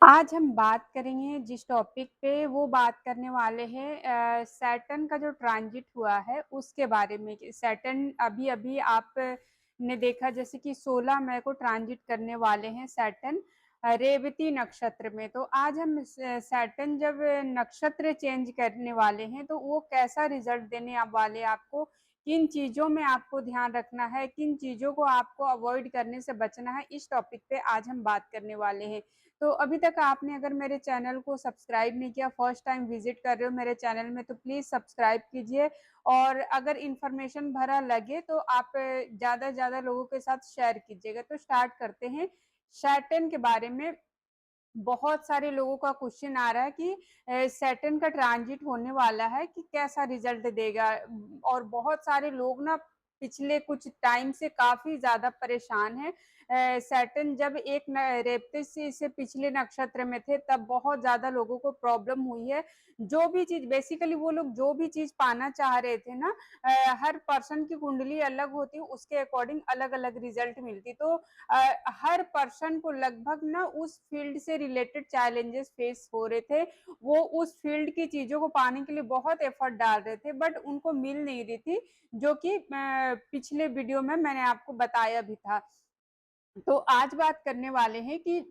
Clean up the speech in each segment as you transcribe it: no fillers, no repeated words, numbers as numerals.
आज हम बात करेंगे जिस टॉपिक पे वो बात करने वाले हैं सैटर्न का जो ट्रांजिट हुआ है उसके बारे में कि सैटर्न अभी-अभी आप ने देखा जैसे कि 16 मई को ट्रांजिट करने वाले हैं सैटर्न रेवती नक्षत्र में। तो आज हम सैटर्न जब नक्षत्र चेंज करने वाले हैं तो वो कैसा रिज़ल्ट देने वाले हैं आपको, किन चीज़ों में आपको ध्यान रखना है, किन चीज़ों को आपको अवॉइड करने से बचना है, इस टॉपिक पे आज हम बात करने वाले हैं। तो अभी तक आपने अगर मेरे चैनल को सब्सक्राइब नहीं किया, फर्स्ट टाइम विज़िट कर रहे हो मेरे चैनल में तो प्लीज़ सब्सक्राइब कीजिए और अगर इन्फॉर्मेशन भरा लगे तो आप ज़्यादा से ज़्यादा लोगों के साथ शेयर कीजिएगा। तो स्टार्ट करते हैं। सैटर्न के बारे में बहुत सारे लोगों का क्वेश्चन आ रहा है कि सैटर्न का ट्रांजिट होने वाला है कि कैसा रिज़ल्ट देगा और बहुत सारे लोग ना पिछले कुछ टाइम से काफ़ी ज़्यादा परेशान हैं। सैटर्न जब एक न रेवती से पिछले नक्षत्र में थे तब बहुत ज़्यादा लोगों को प्रॉब्लम हुई है। जो भी चीज़ बेसिकली वो लोग जो भी चीज़ पाना चाह रहे थे ना हर पर्सन की कुंडली अलग होती, उसके अकॉर्डिंग अलग-अलग रिज़ल्ट मिलती। तो हर पर्सन को लगभग ना उस फील्ड से रिलेटेड चैलेंजेस फेस हो रहे थे। वो उस फील्ड की चीज़ों को पाने के लिए बहुत एफर्ट डाल रहे थे बट उनको मिल नहीं रही थी, जो कि पिछले वीडियो में मैंने आपको बताया भी था। तो आज बात करने वाले हैं कि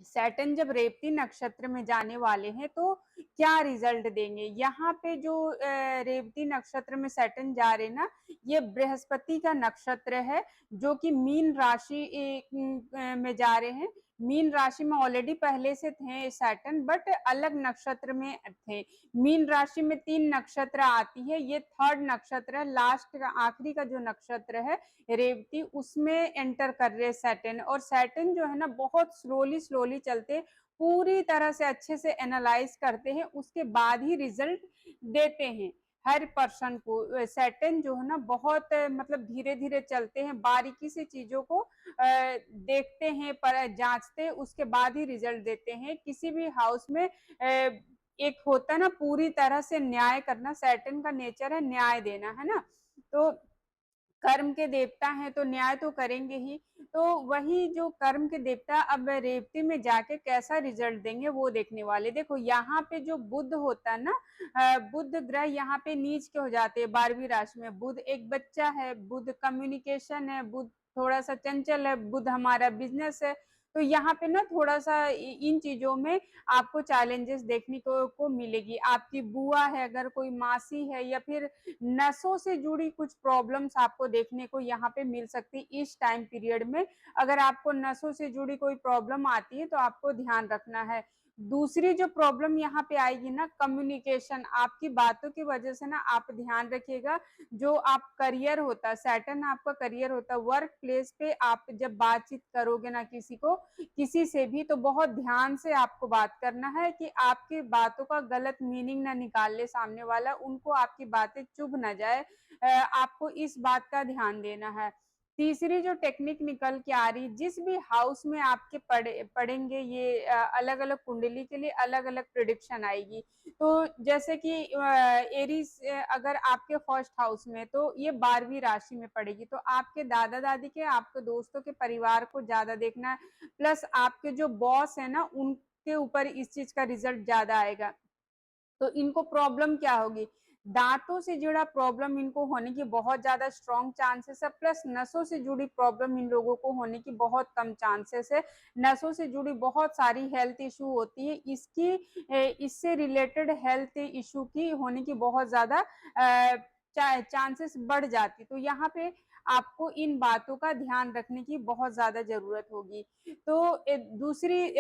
सैटर्न जब रेवती नक्षत्र में जाने वाले हैं तो क्या रिजल्ट देंगे। यहाँ पे जो रेवती नक्षत्र में सैटर्न जा रहे हैं ना, ये बृहस्पति का नक्षत्र है जो कि मीन राशि में जा रहे हैं। मीन राशि में ऑलरेडी पहले से थे सैटर्न बट अलग नक्षत्र में थे। मीन राशि में 3 नक्षत्र आती है, ये थर्ड नक्षत्र है, लास्ट का आखिरी का जो नक्षत्र है रेवती उसमें एंटर कर रहे हैं सैटर्न और सैटर्न जो है ना बहुत स्लोली चलते पूरी तरह से अच्छे से एनालाइज करते हैं उसके बाद ही रिजल्ट देते हैं हर पर्सन को। सैटर्न जो है ना बहुत मतलब धीरे-धीरे चलते हैं, बारीकी से चीज़ों को देखते हैं, पर जाँचते हैं, उसके बाद ही रिजल्ट देते हैं। किसी भी हाउस में एक होता है ना पूरी तरह से न्याय करना, सैटर्न का नेचर है न्याय देना, है ना? तो कर्म के देवता हैं तो न्याय तो करेंगे ही। तो वही जो कर्म के देवता अब रेवती में जाके कैसा रिजल्ट देंगे वो देखने वाले। देखो यहाँ पे जो बुध होता है ना बुध ग्रह यहाँ पे नीच के हो जाते हैं 12वीं राशि में। बुध एक बच्चा है, बुध कम्युनिकेशन है, बुध थोड़ा-सा चंचल है, बुध हमारा बिज़नेस है। तो यहाँ पे ना थोड़ा-सा इन चीज़ों में आपको चैलेंजेस देखने को मिलेगी। आपकी बुआ है, अगर कोई मासी है या फिर नसों से जुड़ी कुछ प्रॉब्लम्स आपको देखने को यहाँ पे मिल सकती है इस टाइम पीरियड में। अगर आपको नसों से जुड़ी कोई प्रॉब्लम आती है तो आपको ध्यान रखना है। दूसरी जो प्रॉब्लम यहाँ पे आएगी ना कम्युनिकेशन, आपकी बातों की वजह से ना आप ध्यान रखिएगा जो आप करियर होता है, सैटर्न आपका करियर होता है, वर्क प्लेस पे आप जब बातचीत करोगे ना किसी से भी तो बहुत ध्यान से आपको बात करना है कि आपकी बातों का गलत मीनिंग ना निकाल ले सामने वाला, उनको आपकी बातें चुभ ना जाए। आपको इस बात का ध्यान देना है। तीसरी जो टेक्निक निकल के आ रही, जिस भी हाउस में आपके पड़ेंगे ये अलग-अलग कुंडली के लिए अलग-अलग प्रेडिक्शन आएगी। तो जैसे कि एरीज़ अगर आपके फर्स्ट हाउस में तो ये 12वीं राशि में पड़ेगी, तो आपके दादा-दादी के, आपके दोस्तों के परिवार को ज़्यादा देखना है, प्लस आपके जो बॉस है ना, उनके ऊपर इस चीज़ का रिज़ल्ट ज़्यादा आएगा। तो इनको प्रॉब्लम क्या होगी? दाँतों से जुड़ा प्रॉब्लम इनको होने की बहुत ज़्यादा स्ट्रॉन्ग चांसेस है, प्लस नसों से जुड़ी प्रॉब्लम इन लोगों को होने की बहुत कम चांसेस है। नसों से जुड़ी बहुत सारी हेल्थ इश्यू होती है, इससे रिलेटेड हेल्थ इश्यू की होने की बहुत ज़्यादा चांसेस बढ़ जाती। तो यहाँ पे आपको इन बातों का ध्यान रखने की बहुत ज़्यादा ज़रूरत होगी। तो दूसरी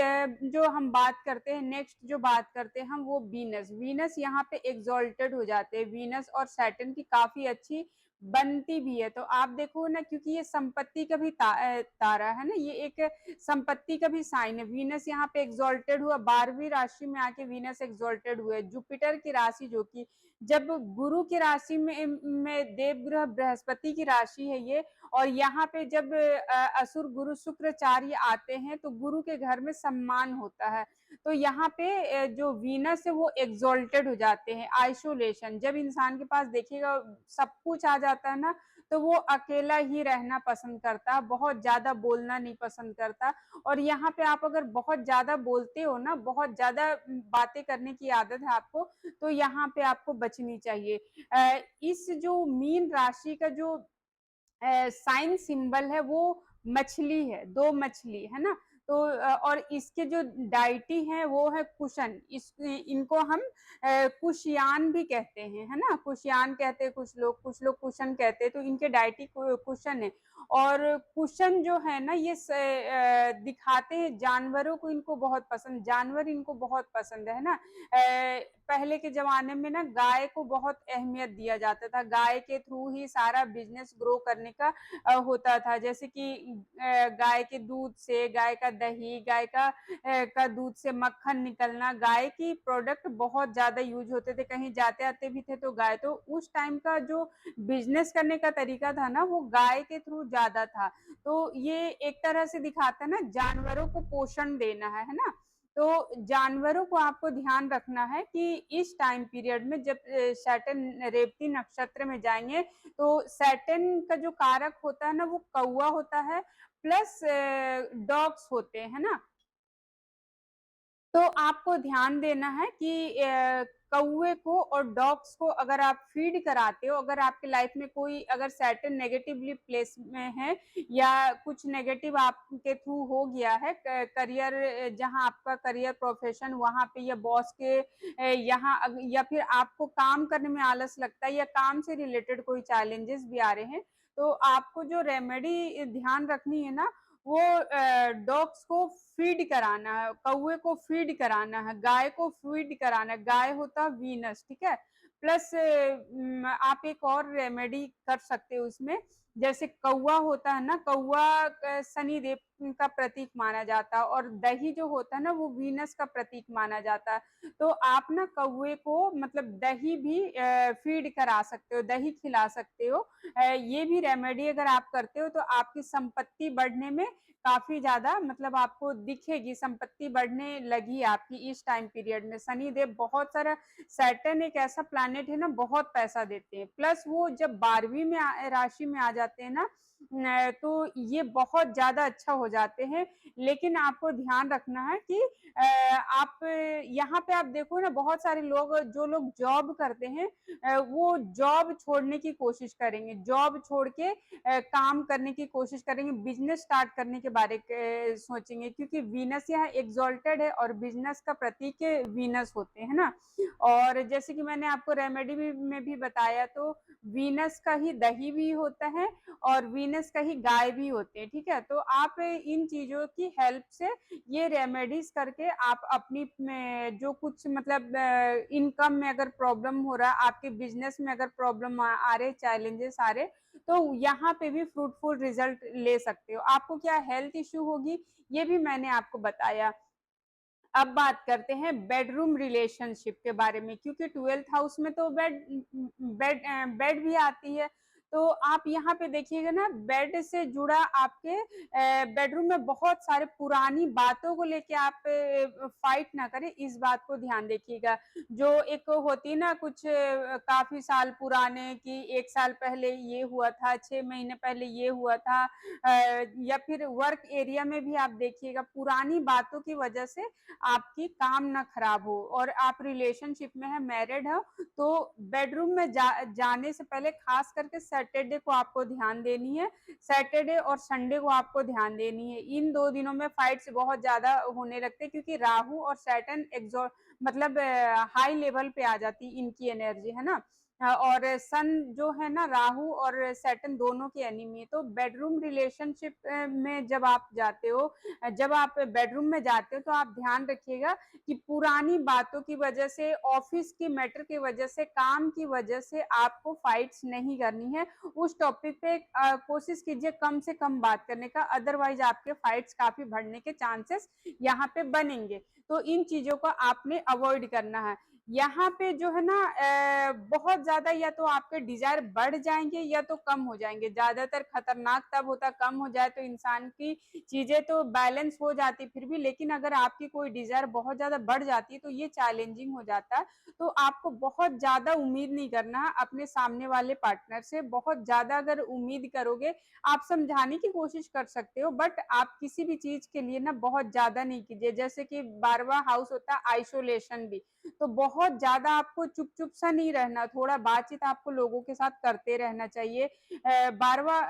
जो हम बात करते हैं नेक्स्ट जो बात करते हैं हम वो वीनस। वीनस यहाँ पे एक्सॉल्टेड हो जाते हैं। वीनस और सैटर्न की काफ़ी अच्छी बनती भी है। तो आप देखो ना क्योंकि ये संपत्ति का भी तारा है ना, ये एक संपत्ति का भी साइन है। वीनस यहाँ पे एक्सॉल्टेड हुआ, 12वीं राशि में आके वीनस एक्सॉल्टेड हुए। जुपिटर की राशि जो कि जब गुरु की राशि में देवग्रह बृहस्पति की राशि है ये और यहाँ पे जब असुर गुरु शुक्राचार्य आते हैं तो गुरु के घर में सम्मान होता है। तो यहाँ पे जो वीनस है वो एक्सॉल्टेड हो जाते हैं, आइसोलेशन। जब इंसान के पास देखिएगा सब कुछ आ जाता है ना तो वो अकेला ही रहना पसंद करता, बहुत ज़्यादा बोलना नहीं पसंद करता। और यहाँ पे आप अगर बहुत ज़्यादा बोलते हो ना, बहुत ज़्यादा बातें करने की आदत है आपको, तो यहाँ पे आपको बचनी चाहिए। इस जो मीन राशि का जो साइन सिंबल है वो मछली है, 2 मछली, है ना? तो और इसके जो डायटी है वो है कुशन। इनको हम कुशियान भी कहते हैं, है ना? कुशियान कहते हैं कुछ लोग कुशन कहते हैं, तो इनके डायटी कुशन है। और कुशन जो है ना ये दिखाते हैं जानवरों को, इनको बहुत पसंद, जानवर इनको बहुत पसंद है ना? पहले के ज़माने में ना गाय को बहुत अहमियत दिया जाता था, गाय के थ्रू ही सारा बिज़नेस ग्रो करने का होता था। जैसे कि गाय के दूध से, गाय का दही, गाय का दूध से मक्खन निकलना, गाय की प्रोडक्ट बहुत ज़्यादा यूज़ होते थे, कहीं जाते-आते भी थे तो गाय, तो उस टाइम का जो बिज़नेस करने का तरीका था ना, वो गाय के थ्रू ज़्यादा था। तो ये एक तरह से दिखाता है ना जानवरों को पोषण देना है ना? तो जानवरों को आपको ध्यान रखना है कि इस टाइम पीरियड में जब सैटर्न रेवती नक्षत्र में जाएँगे, तो सैटर्न का जो कारक होता है ना वो कौवा होता है, प्लस डॉग्स होते हैं, है ना? तो आपको ध्यान देना है कि कौवे को और डॉग्स को अगर आप फीड कराते हो, अगर आपकी लाइफ में कोई अगर सैटर्न नेगेटिवली प्लेस में है या कुछ नेगेटिव आपके थ्रू हो गया है, करियर जहाँ आपका करियर प्रोफेशन वहाँ पे, या बॉस के यहाँ या फिर आपको काम करने में आलस लगता है या काम से रिलेटेड कोई चैलेंजेस भी आ रहे हैं, तो आपको जो रेमेडी ध्यान रखनी है ना, वो डॉग्स को फीड कराना है, कौवे को फीड कराना है, गाय को फीड कराना है, गाय होता है वीनस, ठीक है? प्लस आप एक और रेमेडी कर सकते हो उसमें, जैसे कौवा होता है ना, कौवा शनिदेव का प्रतीक माना जाता है और दही जो होता है ना वो वीनस का प्रतीक माना जाता है। तो आप ना कौवे को मतलब दही भी फीड करा सकते हो, दही खिला सकते हो। ये भी रेमेडी अगर आप करते हो तो आपकी संपत्ति बढ़ने में काफ़ी ज़्यादा मतलब आपको दिखेगी, संपत्ति बढ़ने लगी आपकी इस टाइम पीरियड में। शनिदेव बहुत सारा, सैटर्न एक ऐसा प्लैनेट है ना, बहुत पैसा देते हैं। प्लस वो जब 12वीं में राशि में आ जाते हैं ना, तो ये बहुत ज़्यादा अच्छा हो जाते हैं। लेकिन आपको ध्यान रखना है कि आप यहाँ पे आप देखो ना, बहुत सारे लोग, जो लोग जॉब करते हैं, वो जॉब छोड़ने की कोशिश करेंगे, जॉब छोड़ के काम करने की कोशिश करेंगे, बिज़नेस स्टार्ट करने के बारे के सोचेंगे, क्योंकि वीनस यहाँ एक्सॉल्टेड है और बिज़नेस का प्रतीक वीनस होते हैं ना। और जैसे कि मैंने आपको रेमेडी में भी बताया, तो वीनस का ही दही भी होता है और वीनस का ही गाय भी होते हैं, ठीक है? तो आप इन चीज़ों की हेल्प से ये रेमेडीज़ करके आप अपनी में जो कुछ मतलब इनकम में अगर प्रॉब्लम हो रहा है, आपके बिज़नेस में अगर प्रॉब्लम आ रहे, चैलेंजेस आ रहे, तो यहाँ पे भी फ्रूटफुल रिजल्ट ले सकते हो। आपको क्या हेल्थ इश्यू होगी, ये भी मैंने आपको बताया। अब बात करते हैं बेडरूम रिलेशनशिप के बारे में, क्योंकि 12th हाउस में तो बेड भी आती है। तो आप यहाँ पे देखिएगा ना, बेड से जुड़ा आपके बेडरूम में बहुत सारे पुरानी बातों को लेके आप फाइट ना करें, इस बात को ध्यान देखिएगा। जो एक होती है ना कुछ काफ़ी साल पुराने कि 1 साल पहले ये हुआ था, 6 महीने पहले ये हुआ था, या फिर वर्क एरिया में भी आप देखिएगा पुरानी बातों की वजह से आपकी काम ना खराब हो और आप रिलेशनशिप में है, मैरिड हो, तो बेडरूम में जाने से पहले खास करके सैटरडे को आपको ध्यान देनी है। सैटरडे और संडे को आपको ध्यान देनी है। इन 2 दिनों में फाइट्स बहुत ज़्यादा होने लगते हैं, क्योंकि राहु और सैटर्न मतलब हाई लेवल पे आ जाती है इनकी एनर्जी, है ना? और सन जो है ना, राहु और सैटर्न दोनों की एनिमी है। तो बेडरूम रिलेशनशिप में जब आप जाते हो, जब आप बेडरूम में जाते हो, तो आप ध्यान रखिएगा कि पुरानी बातों की वजह से, ऑफिस की मैटर की वजह से, काम की वजह से आपको फाइट्स नहीं करनी है। उस टॉपिक पे कोशिश कीजिए कम से कम बात करने का, अदरवाइज आपके फाइट्स काफ़ी बढ़ने के चांसेस यहाँ पे बनेंगे। तो इन चीज़ों को आपने अवॉइड करना है। यहाँ पे जो है ना बहुत ज़्यादा या तो आपके डिज़ायर बढ़ जाएँगे या तो कम हो जाएँगे। ज़्यादातर खतरनाक तब होता है कम हो जाए तो इंसान की चीज़ें तो बैलेंस हो जाती फिर भी, लेकिन अगर आपकी कोई डिज़ायर बहुत ज़्यादा बढ़ जाती है तो ये चैलेंजिंग हो जाता है। तो आपको बहुत ज़्यादा उम्मीद नहीं करना है अपने सामने वाले पार्टनर से। बहुत ज़्यादा अगर उम्मीद करोगे, आप समझाने की कोशिश कर सकते हो, बट आप किसी भी चीज़ के लिए ना बहुत ज़्यादा नहीं कीजिए। जैसे कि 12वां हाउस होता है आइसोलेशन भी, तो बहुत ज़्यादा आपको चुप-चुप सा नहीं रहना, थोड़ा बातचीत आपको लोगों के साथ करते रहना चाहिए। 12वां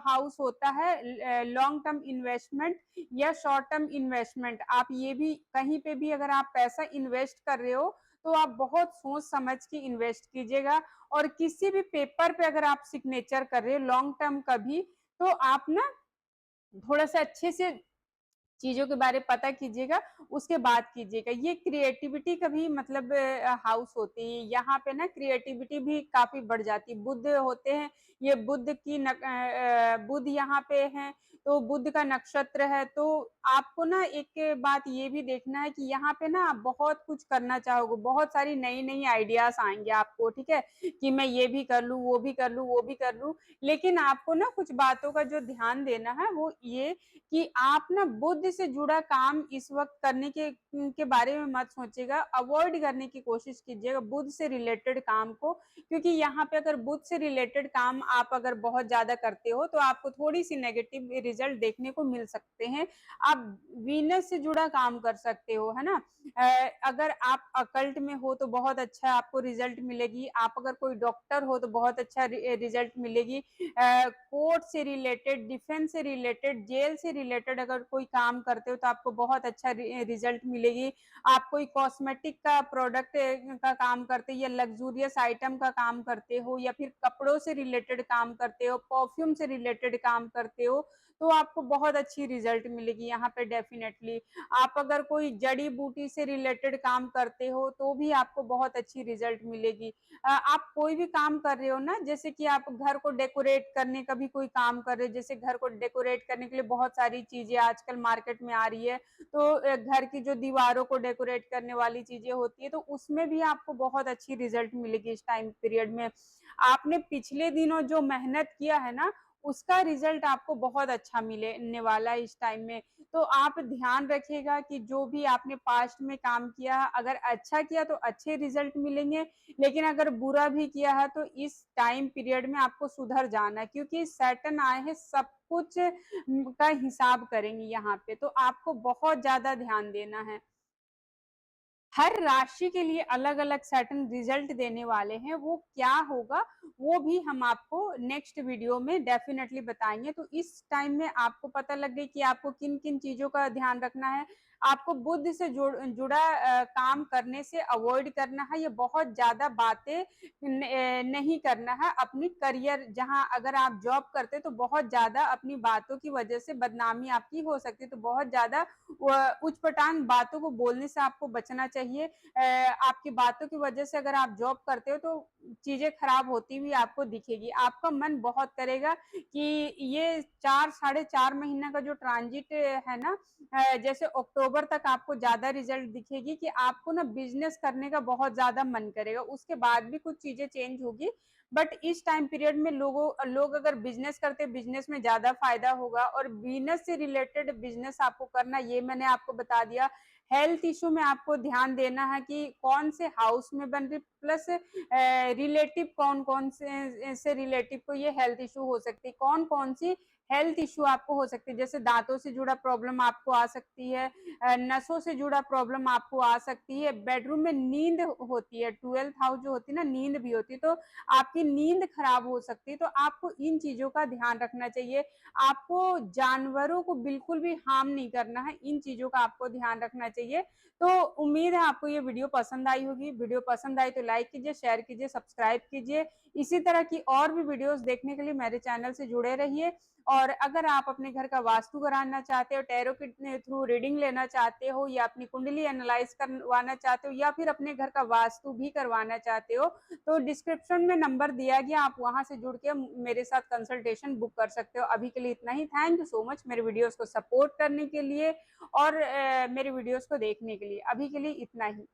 हाउस होता है लॉन्ग टर्म इन्वेस्टमेंट या शॉर्ट टर्म इन्वेस्टमेंट। आप ये भी कहीं पे भी अगर आप पैसा इन्वेस्ट कर रहे हो, तो आप बहुत सोच समझ के इन्वेस्ट कीजिएगा, और किसी भी पेपर पे अगर आप सिग्नेचर कर रहे हो लॉन्ग टर्म का भी, तो आप ना थोड़ा-सा अच्छे से चीज़ों के बारे में पता कीजिएगा, उसके बाद कीजिएगा। ये क्रिएटिविटी का भी मतलब हाउस होती है, यहाँ पे ना क्रिएटिविटी भी काफ़ी बढ़ जाती है। बुध होते हैं, ये बुध यहाँ पे हैं, तो बुध का नक्षत्र है, तो आपको ना एक बात ये भी देखना है कि यहाँ पे ना आप बहुत कुछ करना चाहोगे, बहुत सारी नई-नई आइडियाज़ आएँगे आपको, ठीक है? कि मैं ये भी कर लूँ, वो भी कर लूँ, वो भी कर लूँ। लेकिन आपको ना कुछ बातों का जो ध्यान देना है, वो ये कि आप ना बुद्ध से जुड़ा काम इस वक़्त करने के बारे में मत सोचिएगा, अवॉइड करने की कोशिश कीजिएगा बुद्ध से रिलेटेड काम को, क्योंकि यहाँ पे अगर बुद्ध से रिलेटेड काम आप अगर बहुत ज़्यादा करते हो, तो आपको थोड़ी-सी नेगेटिव रिज़ल्ट देखने को मिल सकते हैं। आप वीनस से जुड़ा काम कर सकते हो, है ना? अगर आप अकल्ट में हो तो बहुत अच्छा आपको रिज़ल्ट मिलेगी, आप अगर कोई डॉक्टर हो तो बहुत अच्छा रिज़ल्ट मिलेगी। कोर्ट से रिलेटेड, डिफेंस से रिलेटेड, जेल से रिलेटेड अगर कोई काम करते हो तो आपको बहुत अच्छा रिजल्ट मिलेगी। आप कोई कॉस्मेटिक का प्रोडक्ट का काम करते हो या लग्जूरियस आइटम का काम करते हो या फिर कपड़ों से रिलेटेड काम करते हो, परफ्यूम से रिलेटेड काम करते हो, तो आपको बहुत अच्छी रिजल्ट मिलेगी यहाँ पे डेफिनेटली। आप अगर कोई जड़ी बूटी से रिलेटेड काम करते हो तो भी आपको बहुत अच्छी रिजल्ट मिलेगी। आप कोई भी काम कर रहे हो ना, जैसे कि आप घर को डेकोरेट करने का भी कोई काम कर रहे हो, जैसे घर को डेकोरेट करने के लिए बहुत सारी चीजें आजकल मार्केट में आ रही है, तो घर की जो दीवारों को डेकोरेट करने वाली चीजें होती है, तो उसमें भी आपको बहुत अच्छी रिजल्ट मिलेगी इस टाइम पीरियड में। आपने पिछले दिनों जो मेहनत किया है ना, उसका रिजल्ट आपको बहुत अच्छा मिलने वाला है इस टाइम में। तो आप ध्यान रखिएगा कि जो भी आपने पास्ट में काम किया है, अगर अच्छा किया तो अच्छे रिजल्ट मिलेंगे, लेकिन अगर बुरा भी किया है तो इस टाइम पीरियड में आपको सुधर जाना है, क्योंकि सैटर्न आए हैं सब कुछ का हिसाब करेंगे यहाँ पे, तो आपको बहुत ज्यादा ध्यान देना है। हर राशि के लिए अलग-अलग सैटर्न रिजल्ट देने वाले हैं, वो क्या होगा वो भी हम आपको नेक्स्ट वीडियो में डेफिनेटली बताएंगे। तो इस टाइम में आपको पता लग गई कि आपको किन-किन चीजों का ध्यान रखना है। आपको बुद्ध से जुड़ा काम करने से अवॉइड करना है, ये बहुत ज्यादा बातें नहीं करना है। अपनी करियर जहां अगर आप जॉब करते तो बहुत ज्यादा अपनी बातों की वजह से बदनामी आपकी हो सकती है, तो बहुत ज्यादा उचपटांग बातों को बोलने से आपको बचना चाहिए। आपकी बातों की वजह से अगर आप जॉब करते हो तो चीजें खराब होती हुई आपको दिखेगी। आपका मन बहुत करेगा कि ये 4 साढ़े 4 महीना का जो ट्रांजिट है ना, जैसे अक्टूबर तक आपको ज्यादा रिजल्ट दिखेगी कि आपको ना बिजनेस करने का बहुत ज्यादा मन करेगा। उसके बाद भी कुछ चीजें चेंज होगी, बट इस टाइम पीरियड में लोग अगर बिजनेस करते हैं, बिजनेस में ज्यादा फायदा होगा, और बिजनेस से रिलेटेड बिजनेस आपको करना, ये मैंने आपको बता दिया। हेल्थ इशू में आपको ध्यान देना है कि कौन से हाउस में बन रही, प्लस रिलेटिव कौन कौन से रिलेटिव को ये हेल्थ इशू हो सकती है, कौन कौन सी हेल्थ इशू आपको हो सकती है, जैसे दांतों से जुड़ा प्रॉब्लम आपको आ सकती है, नसों से जुड़ा प्रॉब्लम आपको आ सकती है, बेडरूम में नींद होती है, 12th हाउस जो होती है ना, नींद भी होती है, तो आपकी नींद खराब हो सकती है, तो आपको इन चीजों का ध्यान रखना चाहिए। आपको जानवरों को बिल्कुल भी हार्म नहीं करना है, इन चीजों का आपको ध्यान रखना चाहिए। तो उम्मीद है आपको ये वीडियो पसंद आई होगी। वीडियो पसंद आई तो लाइक कीजिए, शेयर कीजिए, सब्सक्राइब कीजिए। इसी तरह की और भी वीडियोस देखने के लिए मेरे चैनल से जुड़े रहिए। और अगर आप अपने घर का वास्तु कराना चाहते हो, टैरो के थ्रू रीडिंग लेना चाहते हो, या अपनी कुंडली एनालाइज करवाना चाहते हो, या फिर अपने घर का वास्तु भी करवाना चाहते हो, तो डिस्क्रिप्शन में नंबर दिया गया, आप वहां से जुड़ के मेरे साथ कंसल्टेशन बुक कर सकते हो। अभी के लिए इतना ही। थैंक यू सो मच मेरे वीडियोस को सपोर्ट करने के लिए और मेरे वीडियोस को देखने के लिए। अभी के लिए इतना ही।